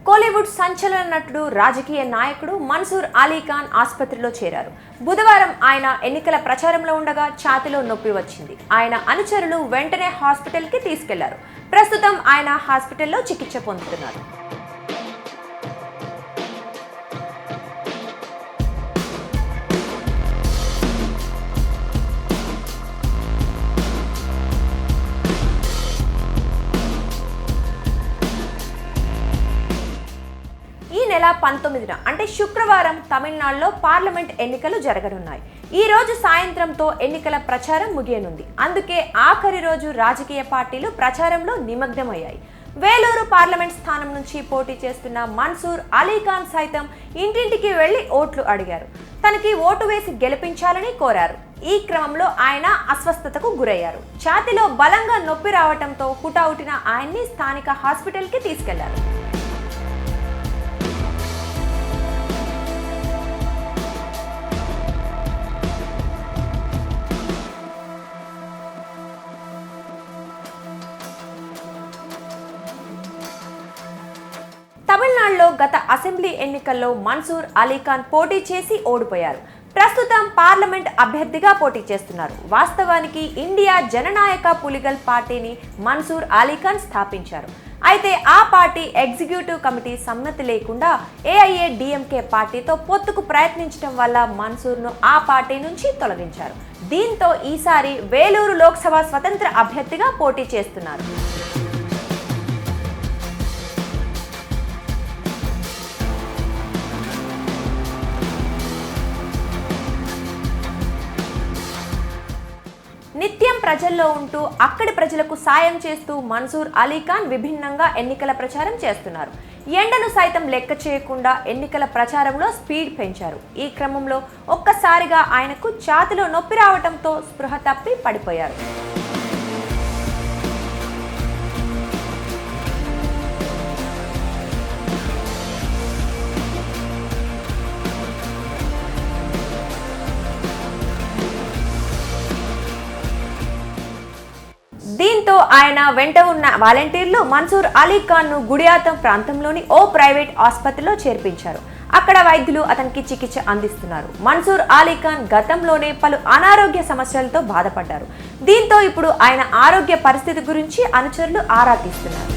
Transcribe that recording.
కోలీవుడ్ సంచలన నటుడు రాజకీయ నాయకుడు మన్సూర్ అలీఖాన్ ఆసుపత్రిలో చేరారు. బుధవారం ఆయన ఎన్నికల ప్రచారంలో ఉండగా ఛాతీలో నొప్పి వచ్చింది. ఆయన అనుచరులు వెంటనే హాస్పిటల్కి తీసుకెళ్లారు. ప్రస్తుతం ఆయన హాస్పిటల్లో చికిత్స పొందుతున్నారు. ఈ నెల 19న అంటే శుక్రవారం తమిళనాడులో పార్లమెంట్ ఎన్నికలు జరగనున్నాయి. ఈ రోజు సాయంత్రంతో ఎన్నికల ప్రచారం ముగియనుంది. అందుకే ఆఖరి రోజు రాజకీయ పార్టీలు ప్రచారంలో నిమగ్నమయ్యాయి. వేలూరు పార్లమెంట్ స్థానం నుంచి పోటీ చేస్తున్న మన్సూర్ అలీఖాన్ సైతం ఇంటింటికి వెళ్లి ఓట్లు అడిగారు. తనకి ఓటు వేసి గెలిపించాలని కోరారు. ఈ క్రమంలో ఆయన అస్వస్థతకు గురయ్యారు. ఛాతీలో బలంగా నొప్పి రావడంతో హుటాహుటిన ఆయన్ని స్థానిక హాస్పిటల్కి తీసుకెళ్లారు. తమిళనాడులో గత అసెంబ్లీ ఎన్నికల్లో మన్సూర్ అలీఖాన్ పోటీ చేసి ఓడిపోయారు. ప్రస్తుతం పార్లమెంట్ అభ్యర్థిగా పోటీ చేస్తున్నారు. వాస్తవానికి ఇండియా జననాయక పులిగల్ పార్టీని మన్సూర్ అలీఖాన్ స్థాపించారు. అయితే ఆ పార్టీ ఎగ్జిక్యూటివ్ కమిటీ సమ్మతి లేకుండా ఏఐఏడీఎంకే పార్టీతో పొత్తుకు ప్రయత్నించడం వల్ల మన్సూర్ను ఆ పార్టీ నుంచి తొలగించారు. దీంతో ఈసారి వేలూరు లోక్సభ స్వతంత్ర అభ్యర్థిగా పోటీ చేస్తున్నారు. నిత్యం ప్రజల్లో ఉంటూ అక్కడి ప్రజలకు సాయం చేస్తూ మన్సూర్ అలీఖాన్ విభిన్నంగా ఎన్నికల ప్రచారం చేస్తున్నారు. ఎండను సైతం లెక్క చేయకుండా ఎన్నికల ప్రచారంలో స్పీడ్ పెంచారు. ఈ క్రమంలో ఒక్కసారిగా ఆయనకు ఛాతీలో నొప్పి రావడంతో స్పృహ తప్పి పడిపోయారు. దీంతో ఆయన వెంట ఉన్న వాలంటీర్లు మన్సూర్ అలీఖాన్ ను గుడియాతం ప్రాంతంలోని ఓ ప్రైవేట్ ఆసుపత్రిలో చేర్పించారు. అక్కడ వైద్యులు అతనికి చికిత్స అందిస్తున్నారు. మన్సూర్ అలీఖాన్ గతంలోనే పలు అనారోగ్య సమస్యలతో బాధపడ్డారు. దీంతో ఇప్పుడు ఆయన ఆరోగ్య పరిస్థితి గురించి అనుచరులు ఆరా తీస్తున్నారు.